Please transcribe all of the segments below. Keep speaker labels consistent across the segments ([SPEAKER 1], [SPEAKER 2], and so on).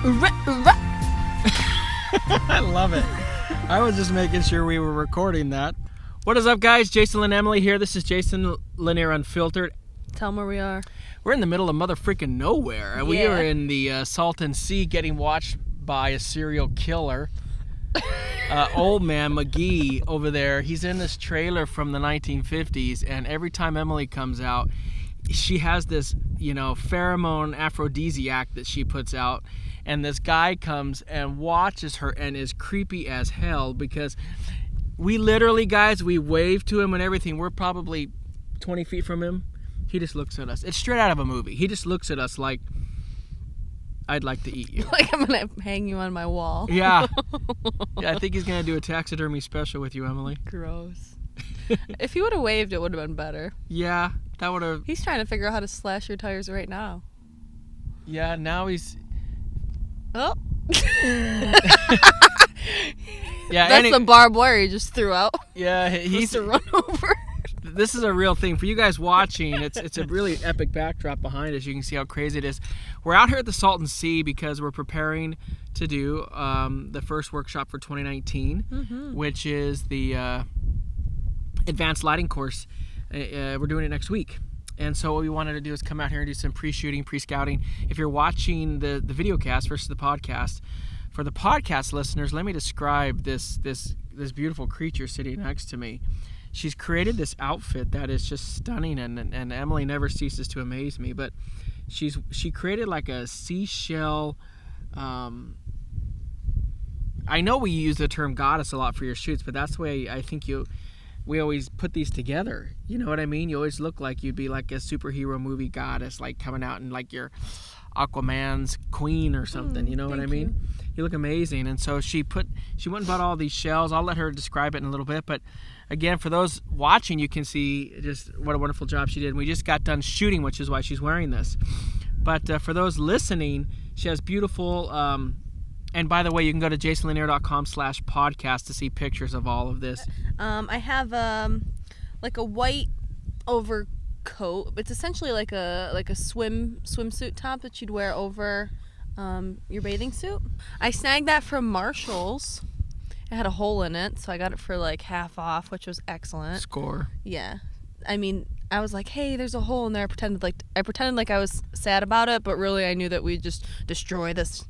[SPEAKER 1] I love it. I was just making sure we were recording that. What is up, guys? Jason and Emily here. This is Jason Lanier Unfiltered.
[SPEAKER 2] Tell them where we are.
[SPEAKER 1] We're in the middle of mother-freaking nowhere.
[SPEAKER 2] Yeah.
[SPEAKER 1] We are in the Salton Sea getting watched by a serial killer. Old man McGee over there. He's in this trailer from the 1950s, and every time Emily comes out, she has this, pheromone aphrodisiac that she puts out, and this guy comes and watches her and is creepy as hell because we literally, guys, we wave to him and everything. We're probably 20 feet from him. He just looks at us. It's straight out of a movie. He just looks at us like, I'd like to eat you.
[SPEAKER 2] Like I'm going to hang you on my wall.
[SPEAKER 1] Yeah. I think he's going to do a taxidermy special with you, Emily.
[SPEAKER 2] Gross. If he would have waved, it would have been better.
[SPEAKER 1] Yeah, that would have...
[SPEAKER 2] He's trying to figure out how to slash your tires right now.
[SPEAKER 1] Yeah, now he's...
[SPEAKER 2] Oh.
[SPEAKER 1] Yeah,
[SPEAKER 2] that's the barbed wire he just threw out.
[SPEAKER 1] Yeah, he's
[SPEAKER 2] to run over.
[SPEAKER 1] This is a real thing for you guys watching. It's a really epic backdrop behind us. You can see how crazy it is. We're out here at the Salton Sea because we're preparing to do the first workshop for 2019, which is the advanced lighting course. We're doing it next week. And so what we wanted to do is come out here and do some pre-shooting, pre-scouting. If you're watching the video cast versus the podcast, for the podcast listeners, let me describe this beautiful creature sitting next to me. She's created this outfit that is just stunning, and Emily never ceases to amaze me. But she created like a seashell. I know we use the term goddess a lot for your shoots, but that's the way I think we always put these together. You know what I mean? You always look like you'd be like a superhero movie goddess, like coming out in like your Aquaman's queen or something. You know what I mean? You look amazing. And so she went and bought all these shells. I'll let her describe it in a little bit, but again, for those watching, you can see just what a wonderful job she did. And we just got done shooting, which is why she's wearing this. But for those listening, she has beautiful, and by the way, you can go to jasonlanier.com/podcast to see pictures of all of this.
[SPEAKER 2] I have like a white overcoat. It's essentially like a swimsuit top that you'd wear over your bathing suit. I snagged that from Marshall's. It had a hole in it, so I got it for like half off, which was excellent.
[SPEAKER 1] Score.
[SPEAKER 2] Yeah. I mean, I was like, hey, there's a hole in there. I pretended like I was sad about it, but really I knew that we'd just destroy this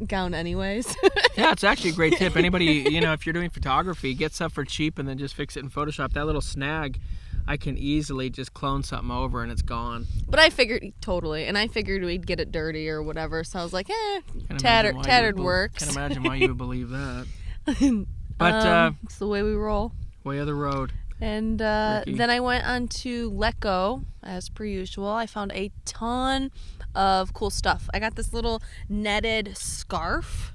[SPEAKER 2] gown anyways.
[SPEAKER 1] Yeah, it's actually a great tip. Anybody, if you're doing photography, get stuff for cheap and then just fix it in Photoshop. That little snag, I can easily just clone something over and it's gone.
[SPEAKER 2] But I figured we'd get it dirty or whatever, so I was like, tattered works.
[SPEAKER 1] Can't imagine why you would believe that. But
[SPEAKER 2] it's the way we roll.
[SPEAKER 1] Way of the road.
[SPEAKER 2] And then I went on to Let Go, as per usual. I found a ton of cool stuff. I got this little netted scarf.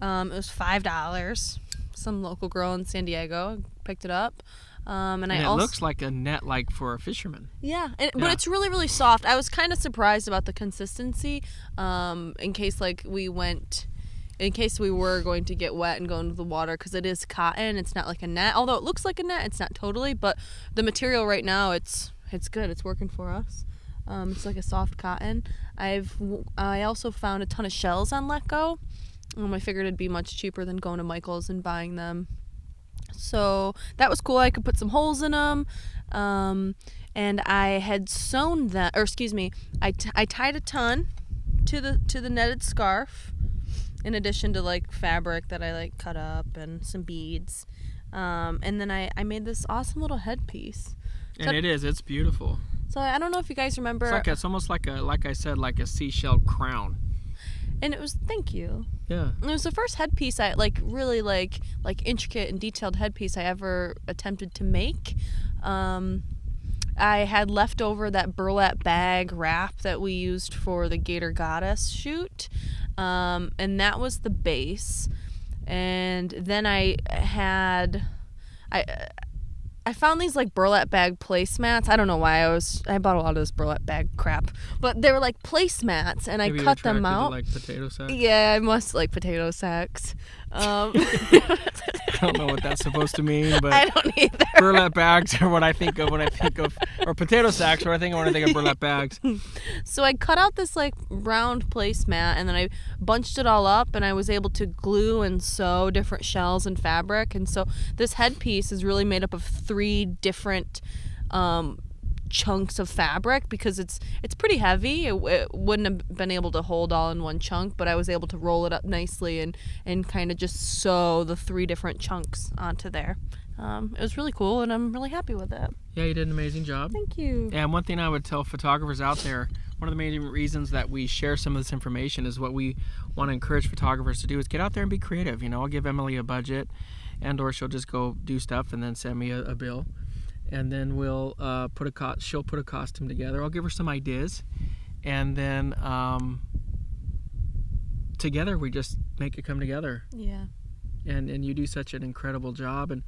[SPEAKER 2] It was $5. Some local girl in San Diego picked it up. And it
[SPEAKER 1] looks like a net, like for a fisherman.
[SPEAKER 2] Yeah, but it's really, really soft. I was kind of surprised about the consistency. In case we were going to get wet and go into the water, because it is cotton. It's not like a net. Although it looks like a net, it's not totally. But the material right now, it's good. It's working for us. It's like a soft cotton. I also found a ton of shells on Let Go. I figured it'd be much cheaper than going to Michael's and buying them. So that was cool. I could put some holes in them. And I had sewn them, I tied a ton to the netted scarf, in addition to like fabric that I like cut up and some beads. And then I made this awesome little headpiece.
[SPEAKER 1] And it's beautiful.
[SPEAKER 2] So I don't know if you guys remember.
[SPEAKER 1] It's almost like a seashell crown.
[SPEAKER 2] And it was, thank you.
[SPEAKER 1] Yeah.
[SPEAKER 2] It was the first headpiece really intricate and detailed headpiece I ever attempted to make. I had left over that burlap bag wrap that we used for the Gator Goddess shoot. And that was the base. And then I I found these like burlap bag placemats. I don't know why I bought a lot of this burlap bag crap, but they were like placemats, and
[SPEAKER 1] Maybe
[SPEAKER 2] I
[SPEAKER 1] you're
[SPEAKER 2] cut them
[SPEAKER 1] attracted to,
[SPEAKER 2] out.
[SPEAKER 1] like potato sacks.
[SPEAKER 2] Yeah, I must like potato sacks.
[SPEAKER 1] I don't know what that's supposed to mean, but
[SPEAKER 2] I don't either.
[SPEAKER 1] burlap bags are what I think of when I think of, or potato sacks, or I think of when I think of burlap bags.
[SPEAKER 2] So I cut out this like round placemat, and then I bunched it all up, and I was able to glue and sew different shells and fabric. And so this headpiece is really made up of 3 different chunks of fabric, because it's pretty heavy. It wouldn't have been able to hold all in one chunk, but I was able to roll it up nicely and kind of just sew the 3 different chunks onto there. It was really cool, and I'm really happy with it.
[SPEAKER 1] Yeah, you did an amazing job.
[SPEAKER 2] Thank you.
[SPEAKER 1] And one thing I would tell photographers out there, one of the main reasons that we share some of this information is what we want to encourage photographers to do is get out there and be creative. I'll give Emily a budget, and or she'll just go do stuff and then send me a bill. And then we'll she'll put a costume together. I'll give her some ideas, and then together we just make it come together.
[SPEAKER 2] Yeah.
[SPEAKER 1] And you do such an incredible job, and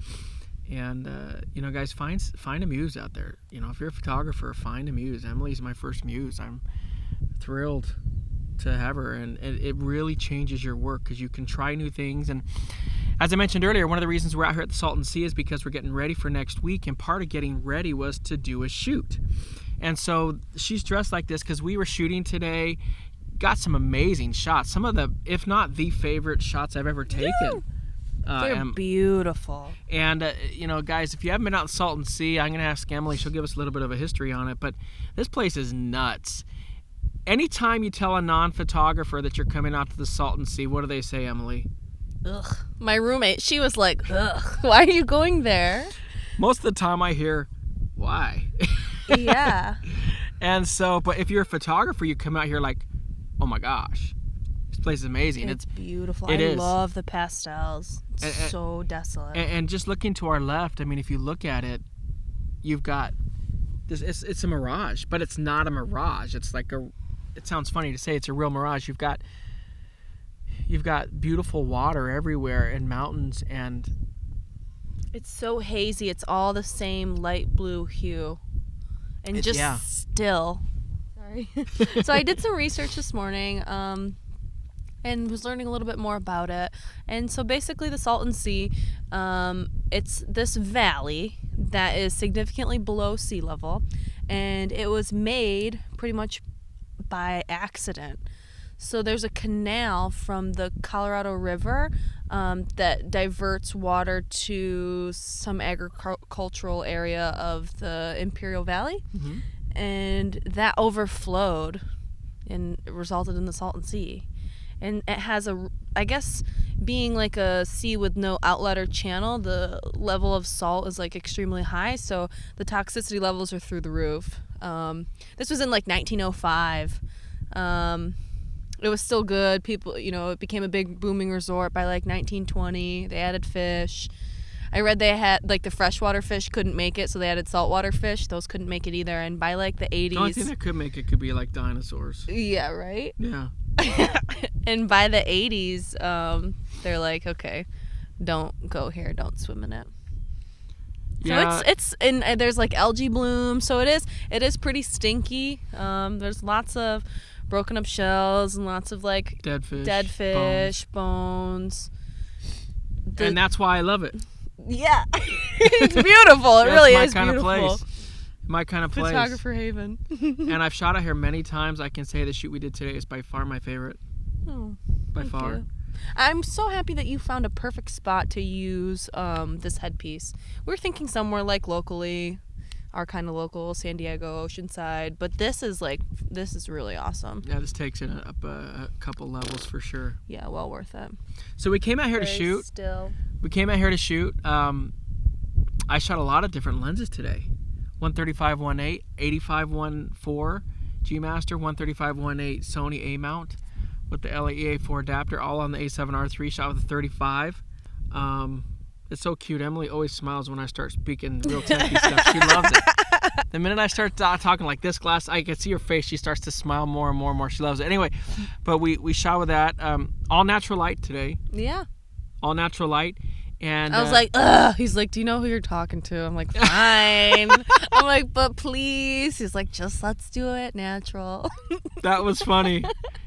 [SPEAKER 1] guys, find a muse out there. If you're a photographer, find a muse. Emily's my first muse. I'm thrilled to have her, and it really changes your work because you can try new things. And as I mentioned earlier, one of the reasons we're out here at the Salton Sea is because we're getting ready for next week, and part of getting ready was to do a shoot. And so she's dressed like this because we were shooting today, got some amazing shots, some of the, if not the favorite shots I've ever taken.
[SPEAKER 2] They're beautiful.
[SPEAKER 1] And, guys, if you haven't been out in the Salton Sea, I'm going to ask Emily. She'll give us a little bit of a history on it. But this place is nuts. Anytime you tell a non-photographer that you're coming out to the Salton Sea, what do they say, Emily?
[SPEAKER 2] Ugh. My roommate, she was like, ugh, why are you going there?
[SPEAKER 1] Most of the time I hear, why?
[SPEAKER 2] Yeah.
[SPEAKER 1] And so, but if you're a photographer, you come out here like, oh my gosh, this place is amazing.
[SPEAKER 2] It's beautiful.
[SPEAKER 1] I
[SPEAKER 2] love the pastels. It's so desolate.
[SPEAKER 1] And just looking to our left, if you look at it, you've got this, it's a mirage, but it's not a mirage. It's like it sounds funny to say it's a real mirage. You've got beautiful water everywhere and mountains, and
[SPEAKER 2] it's so hazy. It's all the same light blue hue. And still. Sorry. So I did some research this morning and was learning a little bit more about it. And so basically the Salton Sea, it's this valley that is significantly below sea level, and it was made pretty much by accident. So there's a canal from the Colorado River that diverts water to some agricultural area of the Imperial Valley. Mm-hmm. And that overflowed and resulted in the Salton Sea. And it has I guess being like a sea with no outlet or channel, the level of salt is like extremely high. So the toxicity levels are through the roof. This was in like 1905. It was still good. People, it became a big booming resort by like 1920. They added fish. I read they had like the freshwater fish couldn't make it, so they added saltwater fish. Those couldn't make it either. And by like the 80s,
[SPEAKER 1] the only thing that could make it could be like dinosaurs.
[SPEAKER 2] Yeah, right.
[SPEAKER 1] Yeah.
[SPEAKER 2] And by the 80s, they're like, okay, don't go here, don't swim in it. Yeah. So it's and there's like algae bloom, so it is pretty stinky. There's lots of broken up shells and lots of like
[SPEAKER 1] dead fish,
[SPEAKER 2] bones.
[SPEAKER 1] And that's why I love it.
[SPEAKER 2] Yeah. It's beautiful. It really is beautiful.
[SPEAKER 1] My kind of place.
[SPEAKER 2] Photographer haven.
[SPEAKER 1] And I've shot out here many times. I can say the shoot we did today is by far my favorite.
[SPEAKER 2] Oh,
[SPEAKER 1] by far.
[SPEAKER 2] You. I'm so happy that you found a perfect spot to use this headpiece. We're thinking somewhere like locally, our kind of local, San Diego, Oceanside, but this is really awesome.
[SPEAKER 1] Yeah, this takes it up a couple levels for sure.
[SPEAKER 2] Yeah, well worth it.
[SPEAKER 1] So we came out here to shoot. We came out here to shoot. I shot a lot of different lenses today. 135-1.8, 85-1.4 G Master, 135-1.8 Sony A mount with the LE-A4 adapter, all on the A7R3, shot with a 35. It's so cute. Emily always smiles when I start speaking real techy stuff. She loves it. The minute I start talking like this glass, I can see her face. She starts to smile more and more and more. She loves it. Anyway, but we shot with that. All natural light today.
[SPEAKER 2] Yeah.
[SPEAKER 1] All natural light. And
[SPEAKER 2] I was like, ugh. He's like, do you know who you're talking to? I'm like, fine. I'm like, but please. He's like, just let's do it natural.
[SPEAKER 1] that was funny.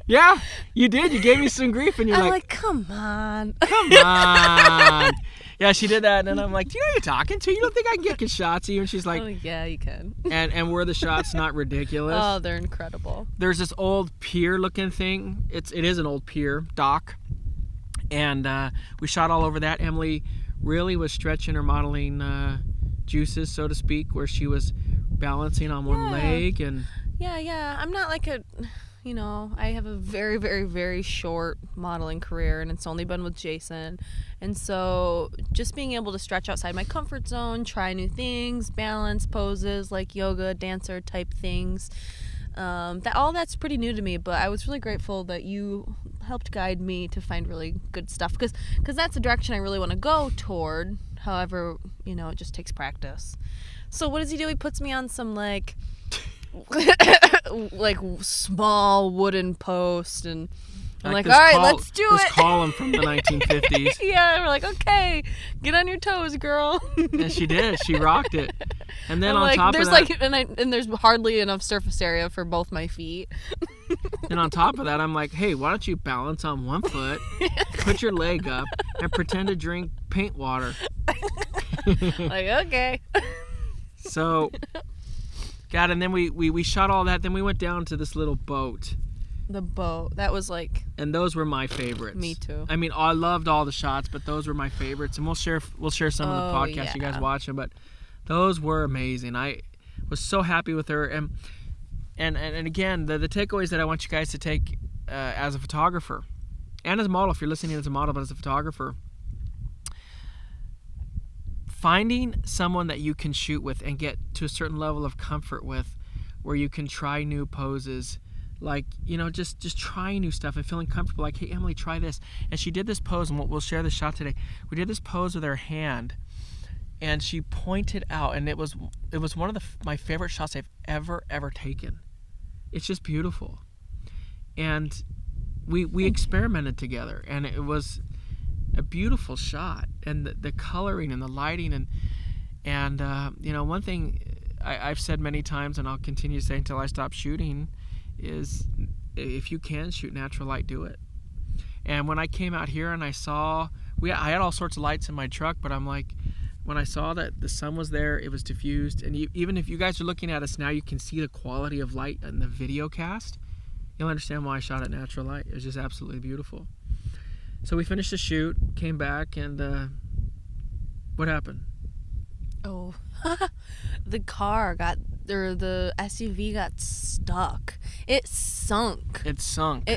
[SPEAKER 1] Yeah, you did. You gave me some grief, and you're
[SPEAKER 2] I'm
[SPEAKER 1] like,
[SPEAKER 2] come on.
[SPEAKER 1] come on. Yeah, she did that, and then I'm like, do you know who you're talking to? You don't think I can get good shots of you? And she's like,
[SPEAKER 2] oh, yeah, you can.
[SPEAKER 1] and were the shots not ridiculous?
[SPEAKER 2] Oh, they're incredible.
[SPEAKER 1] There's this old pier-looking thing. It is an old pier, dock. And we shot all over that. Emily really was stretching her modeling juices, so to speak, where she was balancing on one leg. And
[SPEAKER 2] Yeah. I'm not like I have a very, very, very short modeling career, and it's only been with Jason. And so just being able to stretch outside my comfort zone, try new things, balance poses like yoga, dancer type things, that's pretty new to me. But I was really grateful that you helped guide me to find really good stuff, because that's the direction I really want to go toward. However, it just takes practice. So what does he do? He puts me on some like small wooden post, and I'm like, all right, let's do it.
[SPEAKER 1] This column from the 1950s.
[SPEAKER 2] Yeah, we're like, okay, get on your toes, girl.
[SPEAKER 1] And she did. She rocked it. And then
[SPEAKER 2] I'm
[SPEAKER 1] top
[SPEAKER 2] there's
[SPEAKER 1] of that,
[SPEAKER 2] and there's hardly enough surface area for both my feet.
[SPEAKER 1] And on top of that, I'm like, hey, why don't you balance on one foot, put your leg up, and pretend to drink paint water.
[SPEAKER 2] Like, okay.
[SPEAKER 1] So, God, and then we shot all that. Then we went down to this little boat.
[SPEAKER 2] The boat. That was like...
[SPEAKER 1] And those were my favorites.
[SPEAKER 2] Me too.
[SPEAKER 1] I mean, I loved all the shots, but those were my favorites. And we'll share some of the podcasts you guys watch them, but those were amazing. I was so happy with her. And again, the takeaways that I want you guys to take as a photographer and as a model, if you're listening as a model, but as a photographer, finding someone that you can shoot with and get to a certain level of comfort with, where you can try new poses, like, just trying new stuff and feeling comfortable. Like, hey, Emily, try this. And she did this pose, and we'll share this shot today. We did this pose with her hand, and she pointed out, and it was one of my favorite shots I've ever taken. It's just beautiful. And we experimented together, and it was a beautiful shot, and the coloring and the lighting, and one thing I've said many times, and I'll continue to say until I stop shooting, is if you can shoot natural light, do it. And when I came out here and I saw, I had all sorts of lights in my truck, but I'm like, when I saw that the sun was there, it was diffused, and even if you guys are looking at us now, you can see the quality of light in the video cast. You'll understand why I shot at natural light. It was just absolutely beautiful. So we finished the shoot, came back, and what happened?
[SPEAKER 2] Oh, the SUV got stuck. It sunk.
[SPEAKER 1] It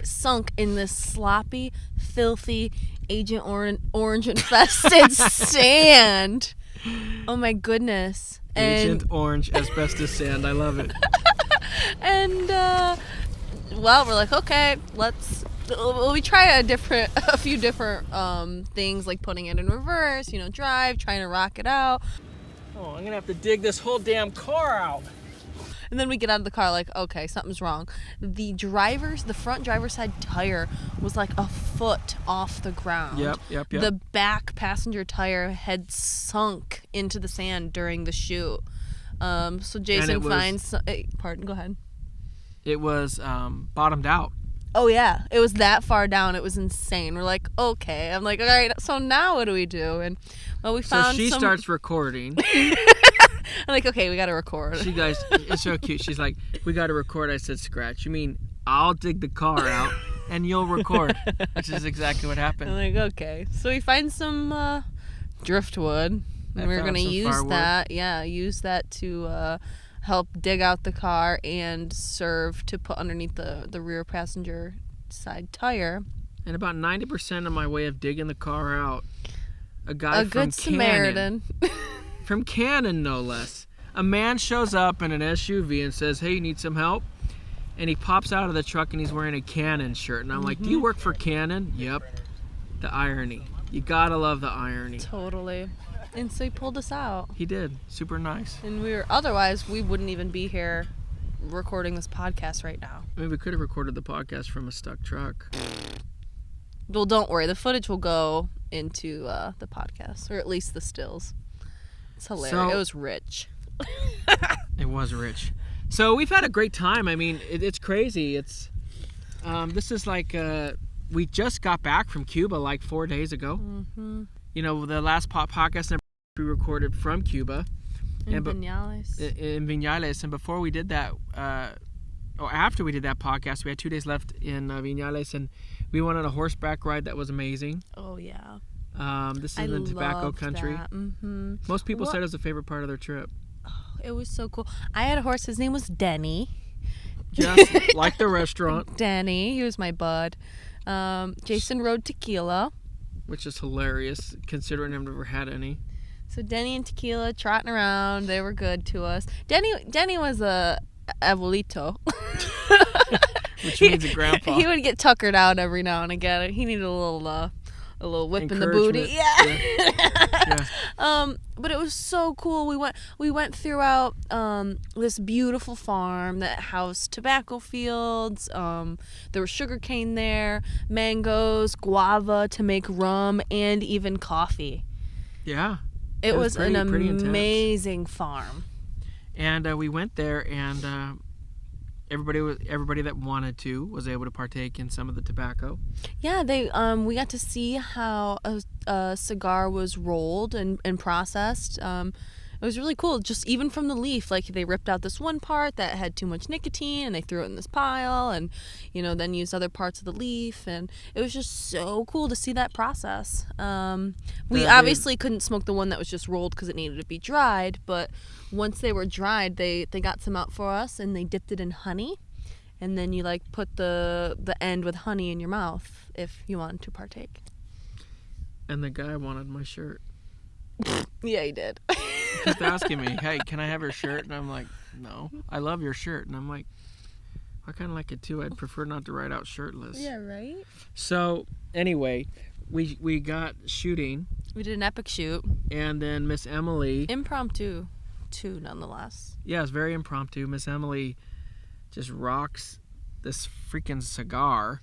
[SPEAKER 1] sunk
[SPEAKER 2] in this sloppy, filthy, Agent Orange infested sand. Oh my goodness.
[SPEAKER 1] Agent Orange asbestos sand. I love it.
[SPEAKER 2] And we're like, okay, we try a few different things, like putting it in reverse, drive, trying to rock it out.
[SPEAKER 1] Oh, I'm gonna have to dig this whole damn car out.
[SPEAKER 2] And then we get out of the car like, okay, something's wrong. The front driver's side tire was like a foot off the ground.
[SPEAKER 1] Yep.
[SPEAKER 2] The back passenger tire had sunk into the sand during the shoot. So Jason finds... pardon, go ahead.
[SPEAKER 1] It was bottomed out.
[SPEAKER 2] Oh, yeah. It was that far down. It was insane. We're like, okay. I'm like, all right, so now what do we do? And, well, we found
[SPEAKER 1] So she starts recording.
[SPEAKER 2] I'm like, okay, we got to record.
[SPEAKER 1] She goes, it's so cute. She's like, we got to record. I said, scratch. You mean I'll dig the car out and you'll record, which is exactly what happened.
[SPEAKER 2] I'm like, okay. So we find some driftwood, and we're going to use that. Yeah, use that to help dig out the car and serve to put underneath the rear passenger side tire.
[SPEAKER 1] And about 90% of my way of digging the car out, a
[SPEAKER 2] good
[SPEAKER 1] from
[SPEAKER 2] Samaritan.
[SPEAKER 1] From Canon, no less. A man shows up in an SUV and says, hey, you need some help? And he pops out of the truck and he's wearing a Canon shirt. And I'm like, do you work for Canon? Yep. The irony. You gotta love the irony.
[SPEAKER 2] Totally. And so he pulled us out.
[SPEAKER 1] He did. Super nice.
[SPEAKER 2] And otherwise, we wouldn't even be here recording this podcast right now.
[SPEAKER 1] I mean, we could have recorded the podcast from a stuck truck.
[SPEAKER 2] Well, don't worry. The footage will go into the podcast, or at least the stills. It's hilarious.
[SPEAKER 1] So-
[SPEAKER 2] It was rich.
[SPEAKER 1] It was rich. So we've had a great time. I mean, it's crazy. It's this is like we just got back from Cuba like 4 days ago.
[SPEAKER 2] Mm-hmm.
[SPEAKER 1] You know, the last podcast we recorded from Cuba
[SPEAKER 2] In Vinales.
[SPEAKER 1] in Vinales, and before we did that, or after we did that podcast, we had 2 days left in Vinales, and we went on a horseback ride that was amazing.
[SPEAKER 2] Oh yeah.
[SPEAKER 1] This is in the tobacco country.
[SPEAKER 2] Mm-hmm.
[SPEAKER 1] Most people said it was a favorite part of their trip.
[SPEAKER 2] It was so cool. I had a horse. His name was Denny.
[SPEAKER 1] Just like the restaurant,
[SPEAKER 2] Denny. He was my bud. Jason rode Tequila.
[SPEAKER 1] which is hilarious considering I've never had any.
[SPEAKER 2] So Denny and Tequila trotting around. They were good to us. Denny was a abuelito.
[SPEAKER 1] Which means a grandpa.
[SPEAKER 2] He would get tuckered out every now and again. He needed a little whip in the booty.
[SPEAKER 1] Yeah.
[SPEAKER 2] But it was so cool. We went throughout this beautiful farm that housed tobacco fields. There was sugarcane there, mangoes, guava to make rum, and even coffee.
[SPEAKER 1] Yeah.
[SPEAKER 2] It was
[SPEAKER 1] pretty
[SPEAKER 2] an
[SPEAKER 1] intense.
[SPEAKER 2] amazing farm.
[SPEAKER 1] And we went there, and everybody that wanted to was able to partake in some of the tobacco.
[SPEAKER 2] Yeah, we got to see how a cigar was rolled and processed. It was really cool, just even from the leaf. Like, they ripped out this one part that had too much nicotine, and they threw it in this pile, and, then used other parts of the leaf, and it was just so cool to see that process. We obviously couldn't smoke the one that was just rolled because it needed to be dried, but once they were dried, they got some out for us, and they dipped it in honey, and then you, put the end with honey in your mouth if you wanted to partake.
[SPEAKER 1] And the guy wanted my shirt.
[SPEAKER 2] Yeah, he did.
[SPEAKER 1] He kept asking me, hey, can I have your shirt? And I'm like, no, I love your shirt. And I'm like, I kind of like it too. I'd prefer not to ride out shirtless.
[SPEAKER 2] Yeah, right?
[SPEAKER 1] So anyway, we got shooting.
[SPEAKER 2] We did an epic shoot.
[SPEAKER 1] And then Miss Emily.
[SPEAKER 2] Impromptu, too, nonetheless.
[SPEAKER 1] Yeah, it's very impromptu. Miss Emily just rocks this freaking cigar.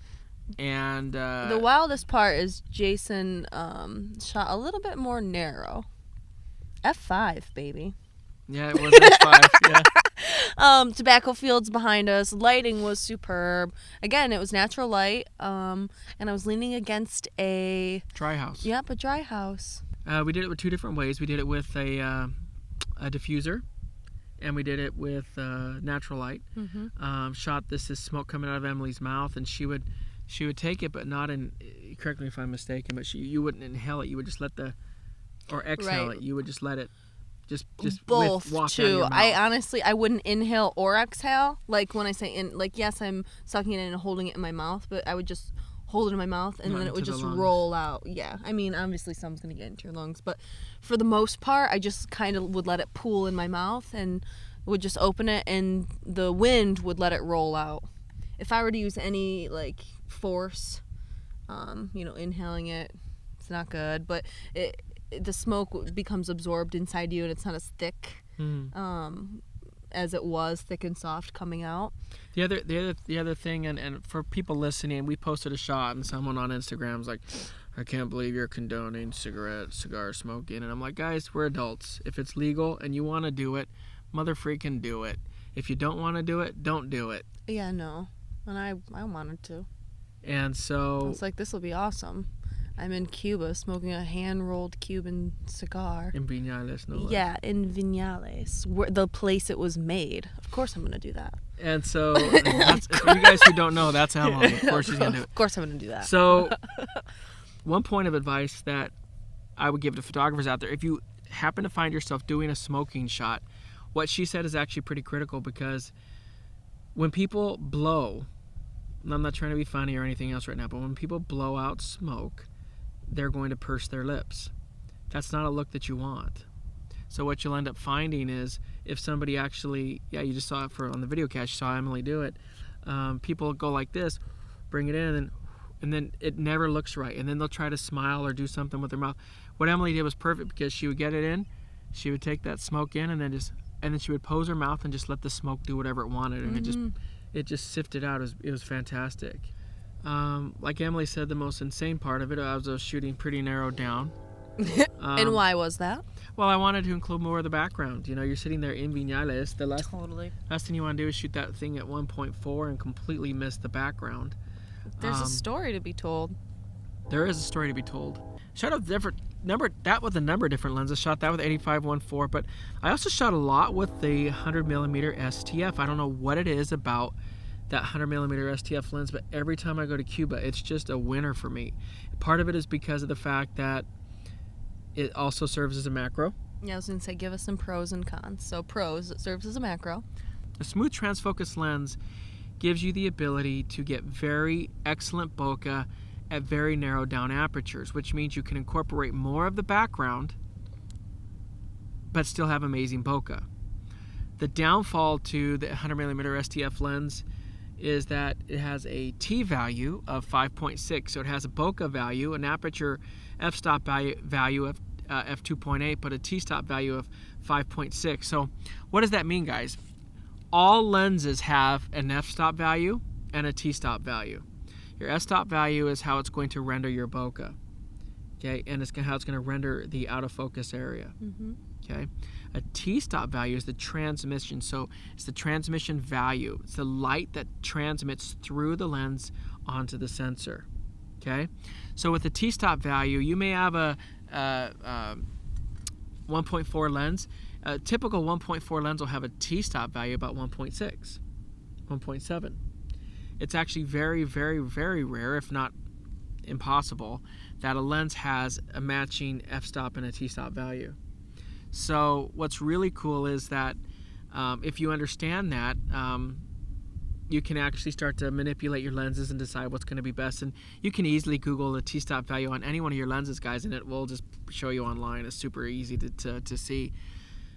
[SPEAKER 1] And
[SPEAKER 2] the wildest part is Jason shot a little bit more narrow. F5, baby.
[SPEAKER 1] Yeah, it was F5. Yeah.
[SPEAKER 2] Tobacco fields behind us. Lighting was superb. Again, it was natural light. And I was leaning against a
[SPEAKER 1] Dryhouse.
[SPEAKER 2] Yep, a Dryhouse.
[SPEAKER 1] We did it with two different ways. We did it with a diffuser, and we did it with natural light.
[SPEAKER 2] Mm-hmm.
[SPEAKER 1] Shot this smoke coming out of Emily's mouth, and she would take it, but not in. Correct me if I'm mistaken, but you wouldn't inhale it. You would just let or exhale it. You would just let it, just
[SPEAKER 2] both
[SPEAKER 1] waft out of
[SPEAKER 2] too.
[SPEAKER 1] your mouth.
[SPEAKER 2] I wouldn't inhale or exhale. Like when I say yes, I'm sucking it in and holding it in my mouth, but I would just hold it in my mouth, and
[SPEAKER 1] Not
[SPEAKER 2] then it would
[SPEAKER 1] into the
[SPEAKER 2] just
[SPEAKER 1] lungs.
[SPEAKER 2] roll out. Yeah, I mean, obviously some's gonna get into your lungs, but for the most part, I just kind of would let it pool in my mouth and would just open it, and the wind would let it roll out. If I were to use any force, inhaling it, it's not good. But the smoke becomes absorbed inside you, and it's not as thick as it was, thick and soft coming out.
[SPEAKER 1] The other thing, and for people listening, we posted a shot, and someone on Instagram was like, I can't believe you're condoning cigar smoking. And I'm like, guys, we're adults. If it's legal and you want to do it, mother freaking do it. If you don't want to do it, don't do it.
[SPEAKER 2] Yeah, no. And I wanted to.
[SPEAKER 1] And so
[SPEAKER 2] I was like, this will be awesome. I'm in Cuba smoking a hand-rolled Cuban cigar.
[SPEAKER 1] in Vinales, no less.
[SPEAKER 2] Yeah, in Vinales, the place it was made. Of course I'm going to do that.
[SPEAKER 1] And so, for you guys who don't know, that's Emily. Of course she's going to do it.
[SPEAKER 2] Of course I'm going to do that.
[SPEAKER 1] So, one point of advice that I would give to photographers out there, if you happen to find yourself doing a smoking shot, what she said is actually pretty critical, because when people blow, and I'm not trying to be funny or anything else right now, but when people blow out smoke, they're going to purse their lips. That's not a look that you want. So what you'll end up finding is, if somebody actually, you just saw it on the video cast, you saw Emily do it, people go like this, bring it in, and then it never looks right, and then they'll try to smile or do something with their mouth. What Emily did was perfect, because she would get it in, she would take that smoke in, and then she would pose her mouth and just let the smoke do whatever it wanted, and it just sifted out. It was fantastic. Like Emily said, the most insane part of it, I was shooting pretty narrowed down.
[SPEAKER 2] And why was that?
[SPEAKER 1] Well, I wanted to include more of the background. You know, you're sitting there in Vinales. The last thing you want to do is shoot that thing at 1.4 and completely miss the background.
[SPEAKER 2] There's a story to be told.
[SPEAKER 1] There is a story to be told. Shot a different number, that with a number of different lenses. Shot that with 85-1.4, but I also shot a lot with the 100mm STF. I don't know what it is about that 100mm STF lens, but every time I go to Cuba, it's just a winner for me. Part of it is because of the fact that it also serves as a macro.
[SPEAKER 2] Yeah, I was going to say, give us some pros and cons. So pros, it serves as a macro.
[SPEAKER 1] A smooth transfocus lens gives you the ability to get very excellent bokeh at very narrowed down apertures, which means you can incorporate more of the background but still have amazing bokeh. The downfall to the 100mm STF lens is that it has a T value of 5.6, so it has a bokeh value, an aperture f-stop value of f2.8, but a t-stop value of 5.6. So what does that mean, guys? All lenses have an f-stop value and a t-stop value. Your f-stop value is how it's going to render your bokeh, okay, and it's how it's going to render the out of focus area. Okay, a t-stop value is the transmission, so it's the transmission value. It's the light that transmits through the lens onto the sensor. Okay, so with the t-stop value, you may have a 1.4 lens. A typical 1.4 lens will have a t-stop value about 1.6, 1.7. It's actually very, very, very rare, if not impossible, that a lens has a matching f-stop and a t-stop value. So what's really cool is that if you understand that, you can actually start to manipulate your lenses and decide what's going to be best. And you can easily Google the t-stop value on any one of your lenses, guys, and it will just show you online. It's super easy to see.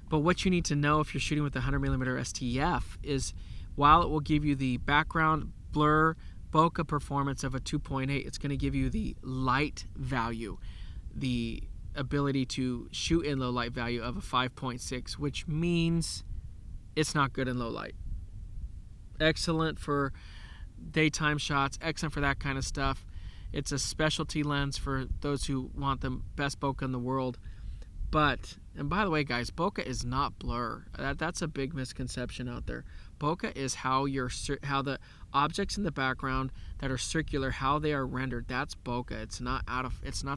[SPEAKER 1] But what you need to know if you're shooting with the 100mm STF is, while it will give you the background blur bokeh performance of a 2.8, it's going to give you the light value, the ability to shoot in low light value of a 5.6, which means it's not good in low light. Excellent for daytime shots, excellent for that kind of stuff. It's a specialty lens for those who want the best bokeh in the world. But, and by the way, guys, bokeh is not blur. That's a big misconception out there. Bokeh is how the objects in the background that are circular, how they are rendered. That's bokeh. It's not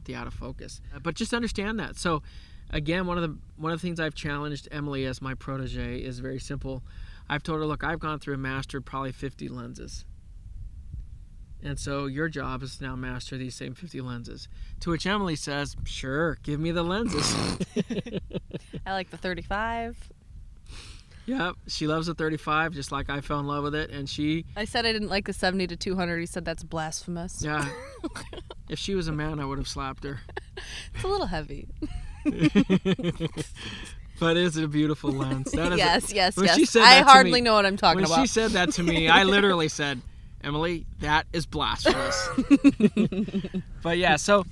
[SPEAKER 1] the out of focus. But just understand that. So, again, one of the things I've challenged Emily as my protege is very simple. I've told her, look, I've gone through and mastered probably 50 lenses. And so your job is to now master these same 50 lenses. To which Emily says, sure, give me the lenses.
[SPEAKER 2] I like the 35.
[SPEAKER 1] Yeah, she loves the 35, just like I fell in love with it. And
[SPEAKER 2] I said I didn't like the 70 to 200. He said that's blasphemous.
[SPEAKER 1] Yeah. If she was a man, I would have slapped her.
[SPEAKER 2] It's a little heavy.
[SPEAKER 1] But it's a beautiful lens. That is
[SPEAKER 2] yes.
[SPEAKER 1] She said
[SPEAKER 2] I
[SPEAKER 1] that to
[SPEAKER 2] hardly
[SPEAKER 1] me,
[SPEAKER 2] know what I'm talking about.
[SPEAKER 1] When she said that to me, I literally said, Emily, that is blasphemous. But yeah, so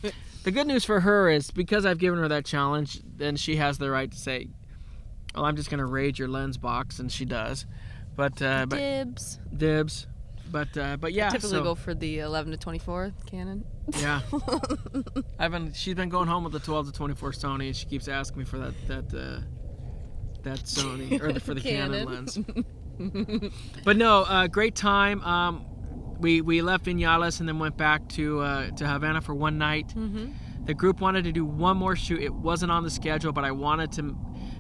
[SPEAKER 1] the good news for her is because I've given her that challenge, then she has the right to say, well, I'm just going to raid your lens box, and she does. But
[SPEAKER 2] Dibs.
[SPEAKER 1] But yeah.
[SPEAKER 2] I typically go for the 11 to 24 Canon.
[SPEAKER 1] Yeah. She's been going home with the 12 to 24 Sony, and she keeps asking me for that Sony, or for the Canon lens. But no, great time. We left Vinales and then went back to Havana for one night.
[SPEAKER 2] Mm-hmm.
[SPEAKER 1] The group wanted to do one more shoot. It wasn't on the schedule, but I wanted to.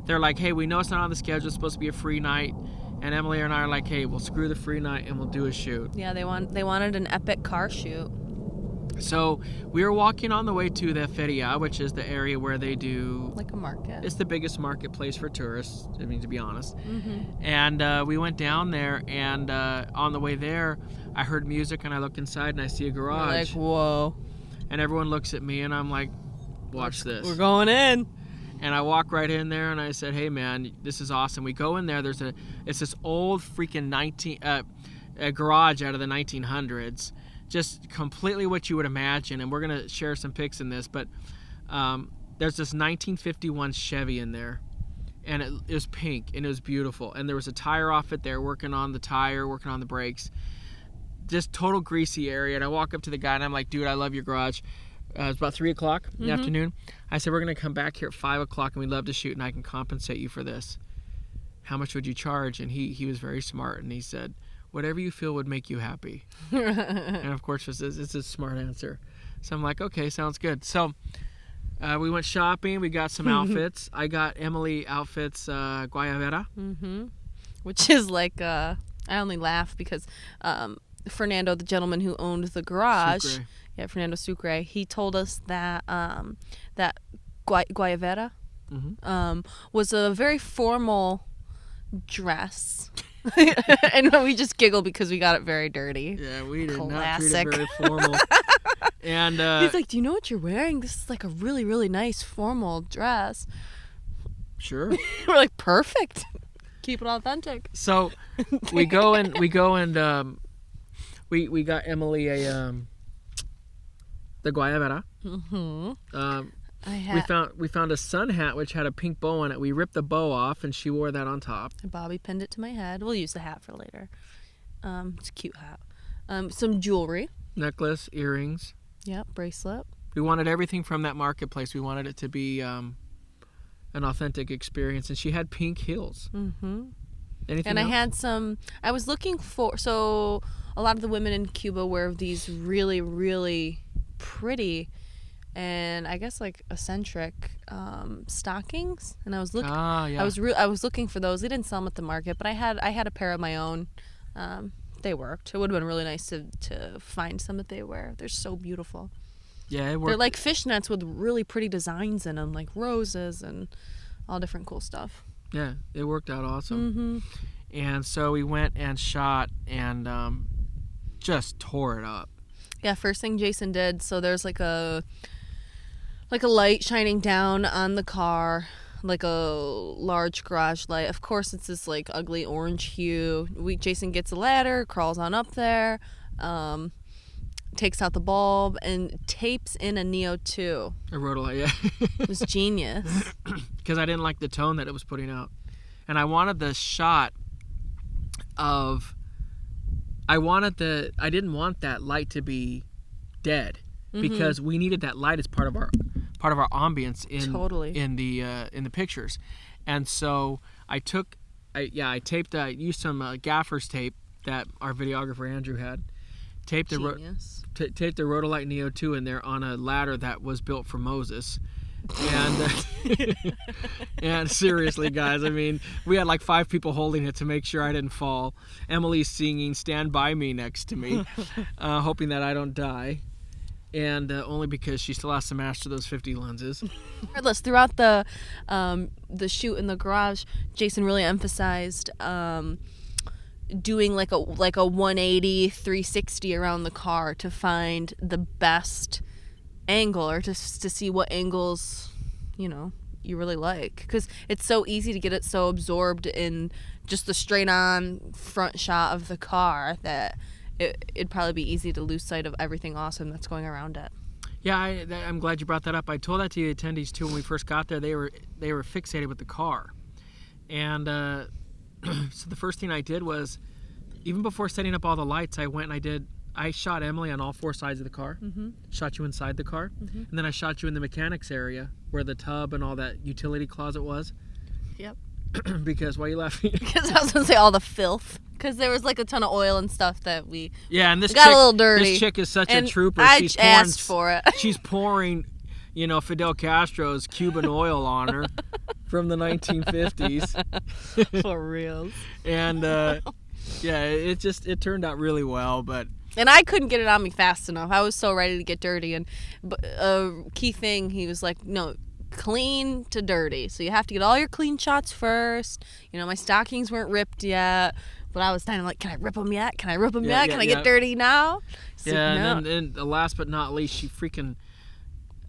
[SPEAKER 1] They're like, hey, we know it's not on the schedule. It's supposed to be a free night. And Emily and I are like, hey, we'll screw the free night and we'll do a shoot.
[SPEAKER 2] Yeah, they wanted an epic car shoot.
[SPEAKER 1] So we were walking on the way to the Feria, which is the area where they do...
[SPEAKER 2] like a market.
[SPEAKER 1] It's the biggest marketplace for tourists, I mean, to be honest.
[SPEAKER 2] Mm-hmm.
[SPEAKER 1] And we went down there, and on the way there, I heard music, and I look inside, and I see a garage.
[SPEAKER 2] You're like, whoa.
[SPEAKER 1] And everyone looks at me, and I'm like, watch this.
[SPEAKER 2] We're going in.
[SPEAKER 1] And I walk right in there, and I said, hey, man, this is awesome. We go in there. It's this old freaking a garage out of the 1900s. Just completely what you would imagine, and we're going to share some pics in this, but there's this 1951 Chevy in there, and it was pink, and it was beautiful, and there was a tire off it there, working on the tire, working on the brakes. just total greasy area. And I walk up to the guy and I'm like, dude, I love your garage. It's about 3 o'clock in the afternoon. I said, we're going to come back here at 5 o'clock and we'd love to shoot and I can compensate you for this. How much would you charge? And he was very smart and he said, whatever you feel would make you happy. And of course, it's a smart answer. So I'm like, okay, sounds good. So we went shopping. We got some outfits. I got Emily outfits, Guayabera.
[SPEAKER 2] Which is like, I only laugh because Fernando, the gentleman who owned the garage,
[SPEAKER 1] Sucre.
[SPEAKER 2] Yeah, Fernando Sucre, he told us that that Guayabera was a very formal dress. And we just giggle because we got it very dirty.
[SPEAKER 1] Yeah, we did
[SPEAKER 2] Classic.
[SPEAKER 1] not treat it very formal. And
[SPEAKER 2] he's like, do you know what you're wearing? This is like a really, really nice formal dress.
[SPEAKER 1] Sure.
[SPEAKER 2] We're like, perfect. Keep it authentic.
[SPEAKER 1] So we go and we got Emily the Guayabera. We found a sun hat which had a pink bow on it. We ripped the bow off and she wore that on top.
[SPEAKER 2] Bobby pinned it to my head. We'll use the hat for later. It's a cute hat. Some jewelry.
[SPEAKER 1] Necklace, earrings.
[SPEAKER 2] Yep, bracelet.
[SPEAKER 1] We wanted everything from that marketplace. We wanted it to be an authentic experience. And she had pink heels. Anything
[SPEAKER 2] And I
[SPEAKER 1] else?
[SPEAKER 2] had some. I was looking for. So a lot of the women in Cuba wear these really, really pretty and I guess like eccentric stockings. And I was looking.
[SPEAKER 1] Yeah.
[SPEAKER 2] I was looking for those. They didn't sell them at the market, but I had a pair of my own. They worked. It would have been really nice to find some that they wear. They're so beautiful.
[SPEAKER 1] Yeah, it worked.
[SPEAKER 2] They're like fishnets with really pretty designs in them, like roses and all different cool stuff.
[SPEAKER 1] Yeah, it worked out awesome. And so we went and shot and just tore it up.
[SPEAKER 2] Yeah, first thing Jason did, so there's like a light shining down on the car, like a large garage light. Of course, it's this like ugly orange hue. Jason gets a ladder, crawls on up there, takes out the bulb, and tapes in a Neo 2.
[SPEAKER 1] A rhodolite, yeah.
[SPEAKER 2] It was genius.
[SPEAKER 1] Because I didn't like the tone that it was putting out. And I wanted the shot of... I didn't want that light to be dead. Because we needed that light as part of our ambience in the pictures. And so I used some gaffer's tape that our videographer Andrew had. Taped the rhodolite Neo 2 in there on a ladder that was built for Moses. And seriously, guys, I mean, we had like 5 people holding it to make sure I didn't fall. Emily's singing "Stand By Me" next to me, hoping that I don't die. And only because she still has to master those 50 lenses.
[SPEAKER 2] Regardless, throughout the shoot in the garage, Jason really emphasized doing like a 180, 360 around the car to find the best angle, or to see what angles you really like, because it's so easy to get it so absorbed in just the straight on front shot of the car that it'd probably be easy to lose sight of everything awesome that's going around it.
[SPEAKER 1] Yeah, I'm glad you brought that up. I told that to the attendees too when we first got there. They were fixated with the car, and so the first thing I did was, even before setting up all the lights, I went and I shot Emily on all 4 sides of the car, shot you inside the car, and then I shot you in the mechanics area where the tub and all that utility closet was.
[SPEAKER 2] Yep.
[SPEAKER 1] Because, why are you laughing?
[SPEAKER 2] Because I was going to say all the filth. Because there was like a ton of oil and stuff that we
[SPEAKER 1] and this
[SPEAKER 2] got a little dirty.
[SPEAKER 1] This chick is such
[SPEAKER 2] and
[SPEAKER 1] a trooper.
[SPEAKER 2] I asked for it.
[SPEAKER 1] She's pouring, Fidel Castro's Cuban oil on her from the 1950s.
[SPEAKER 2] For reals.
[SPEAKER 1] And, it turned out really well, but...
[SPEAKER 2] And I couldn't get it on me fast enough. I was so ready to get dirty. And a key thing, he was like, no, clean to dirty. So you have to get all your clean shots first. My stockings weren't ripped yet. But I was kind of like, can I rip them yet? Can I rip them yet? Can I get dirty now? So,
[SPEAKER 1] and then last but not least, she freaking,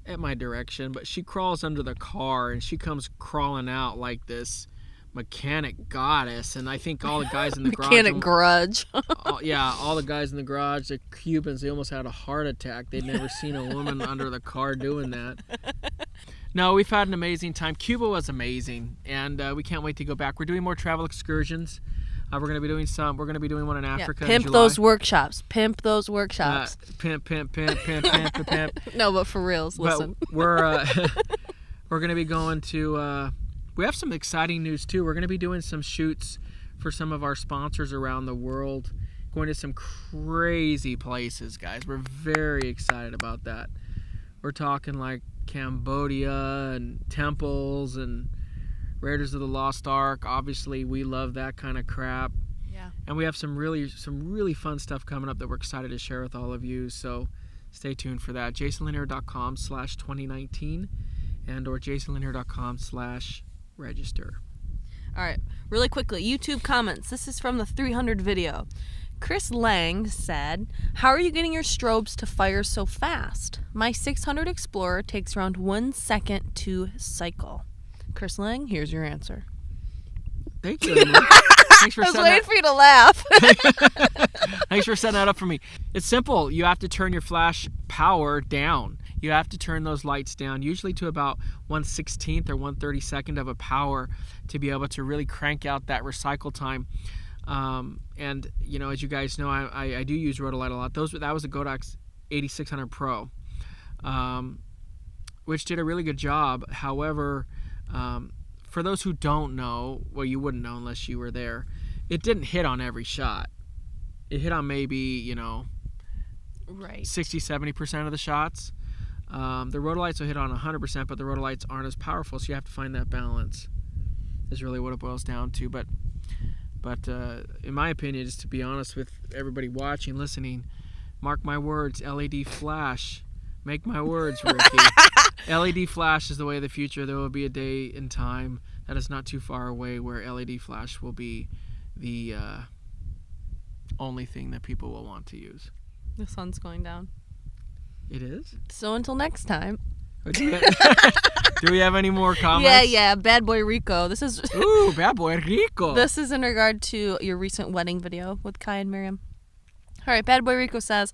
[SPEAKER 1] at my direction, but she crawls under the car and she comes crawling out like this mechanic goddess. And I think all the guys in the garage...
[SPEAKER 2] Mechanic grudge.
[SPEAKER 1] all the guys in the garage, the Cubans, they almost had a heart attack. They'd never seen a woman under the car doing that. No, we've had an amazing time. Cuba was amazing, and we can't wait to go back. We're doing more travel excursions. We're going to be doing some. We're going to be doing one in Africa.
[SPEAKER 2] Pimp
[SPEAKER 1] in July.
[SPEAKER 2] those workshops. Pimp those workshops.
[SPEAKER 1] Pimp.
[SPEAKER 2] No, but for reals, listen.
[SPEAKER 1] But we're going to be going to. We have some exciting news too. We're going to be doing some shoots for some of our sponsors around the world. Going to some crazy places, guys. We're very excited about that. We're talking like Cambodia and temples and Raiders of the Lost Ark. Obviously, we love that kind of crap.
[SPEAKER 2] Yeah.
[SPEAKER 1] And we have some really fun stuff coming up that we're excited to share with all of you. So stay tuned for that. JasonLanier.com/2019 and or JasonLanier.com/register.
[SPEAKER 2] All right. Really quickly, YouTube comments. This is from the 300 video. Chris Lang said, "How are you getting your strobes to fire so fast? My 600 Explorer takes around 1 second to cycle." Chris Lang, here's your answer.
[SPEAKER 1] Thank you. Thanks for
[SPEAKER 2] I was waiting for you to laugh.
[SPEAKER 1] Thanks for setting that up for me. It's simple. You have to turn your flash power down. You have to turn those lights down, usually to about 1/16 or 1/32 of a power, to be able to really crank out that recycle time. And you know, as you guys know, I do use Rotolite a lot. That was a Godox 8600 Pro, which did a really good job. However, for those who don't know, well, you wouldn't know unless you were there, it didn't hit on every shot. It hit on maybe,
[SPEAKER 2] Right.
[SPEAKER 1] 60-70% of the shots. The Rotolites will hit on 100%, but the Rotolites aren't as powerful, so you have to find that balance is really what it boils down to. But in my opinion, just to be honest with everybody watching, listening, mark my words, LED flash. Make my words, Ricky. LED flash is the way of the future. There will be a day in time that is not too far away where LED flash will be the only thing that people will want to use.
[SPEAKER 2] The sun's going down.
[SPEAKER 1] It is?
[SPEAKER 2] So until next time.
[SPEAKER 1] Do we have any more comments?
[SPEAKER 2] Yeah. Bad Boy Rico. This is
[SPEAKER 1] Ooh, Bad Boy Rico.
[SPEAKER 2] This is in regard to your recent wedding video with Kai and Miriam. All right, Bad Boy Rico says,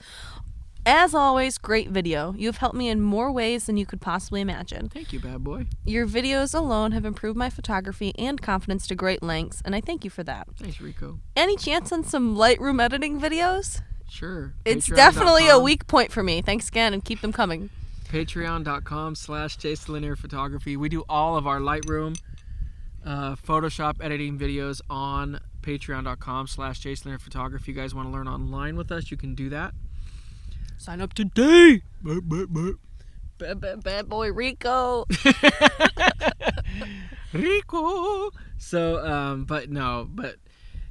[SPEAKER 2] "As always, great video. You've helped me in more ways than you could possibly imagine.
[SPEAKER 1] Thank you, Bad Boy.
[SPEAKER 2] Your videos alone have improved my photography and confidence to great lengths, and I thank you for that.
[SPEAKER 1] Thanks, Rico.
[SPEAKER 2] Any chance on some Lightroom editing videos?
[SPEAKER 1] Sure.
[SPEAKER 2] It's definitely a weak point for me. Thanks again, and keep them coming."
[SPEAKER 1] Patreon.com/JasonLanier Photography. We do all of our Lightroom, Photoshop editing videos on Patreon.com/JasonLanier Photography. If you guys want to learn online with us, you can do that.
[SPEAKER 2] Sign up today.
[SPEAKER 1] Bad
[SPEAKER 2] Bad Boy Rico.
[SPEAKER 1] Rico. So, but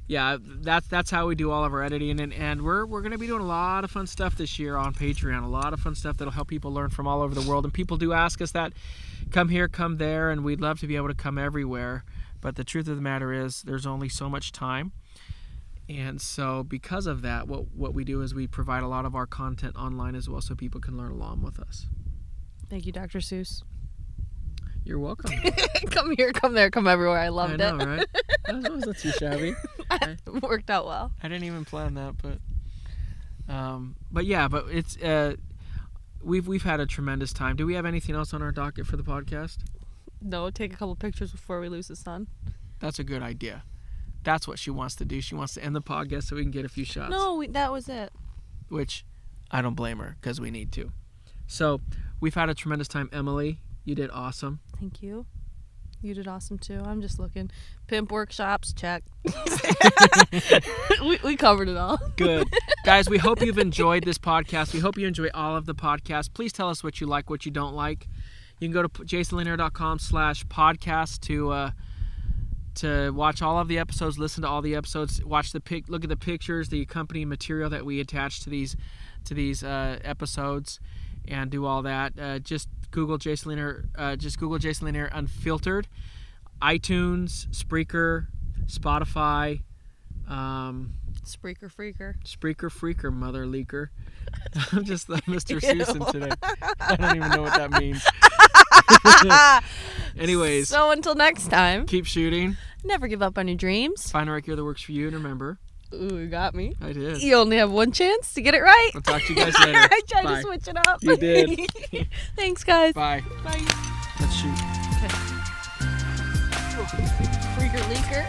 [SPEAKER 1] yeah, that's how we do all of our editing, and we're going to be doing a lot of fun stuff this year on Patreon. A lot of fun stuff that'll help people learn from all over the world. And people do ask us that, come here, come there, and we'd love to be able to come everywhere. But the truth of the matter is, there's only so much time. And so because of that, what we do is we provide a lot of our content online as well, so people can learn along with us.
[SPEAKER 2] Thank you, Dr. Seuss.
[SPEAKER 1] You're welcome.
[SPEAKER 2] Come here, come there, come everywhere. I loved
[SPEAKER 1] I know,
[SPEAKER 2] it.
[SPEAKER 1] right? That wasn't too shabby.
[SPEAKER 2] It worked out well.
[SPEAKER 1] I didn't even plan that, but it's we've had a tremendous time. Do we have anything else on our docket for the podcast?
[SPEAKER 2] No, take a couple pictures before we lose the sun.
[SPEAKER 1] That's a good idea. That's what she wants to do. She wants to end the podcast so we can get a few shots.
[SPEAKER 2] No, that was it.
[SPEAKER 1] Which I don't blame her, because we need to. So we've had a tremendous time. Emily, you did awesome.
[SPEAKER 2] Thank you. You did awesome too. I'm just looking. Pimp workshops, check. we covered it all.
[SPEAKER 1] Good. Guys, we hope you've enjoyed this podcast. We hope you enjoy all of the podcasts. Please tell us what you like, what you don't like. You can go to JasonLanier.com/podcast to watch all of the episodes, listen to all the episodes, look at the pictures, the accompanying material that we attach to these episodes, and do all that. Just Google Jason Lanier Unfiltered, iTunes, Spreaker, Spotify,
[SPEAKER 2] Spreaker
[SPEAKER 1] Freaker, Mother Leaker. I'm just Mr. Susan today. I don't even know what that means. Anyways.
[SPEAKER 2] So until next time.
[SPEAKER 1] Keep shooting.
[SPEAKER 2] Never give up on your dreams.
[SPEAKER 1] Find a record that works for you, and remember.
[SPEAKER 2] Ooh, you got me.
[SPEAKER 1] I did.
[SPEAKER 2] You only have one chance to get it right.
[SPEAKER 1] I'll talk to you guys later.
[SPEAKER 2] I tried
[SPEAKER 1] Bye.
[SPEAKER 2] to switch it up.
[SPEAKER 1] You did.
[SPEAKER 2] Thanks, guys.
[SPEAKER 1] Bye.
[SPEAKER 2] Bye.
[SPEAKER 1] Let's shoot.
[SPEAKER 2] Freaker leaker.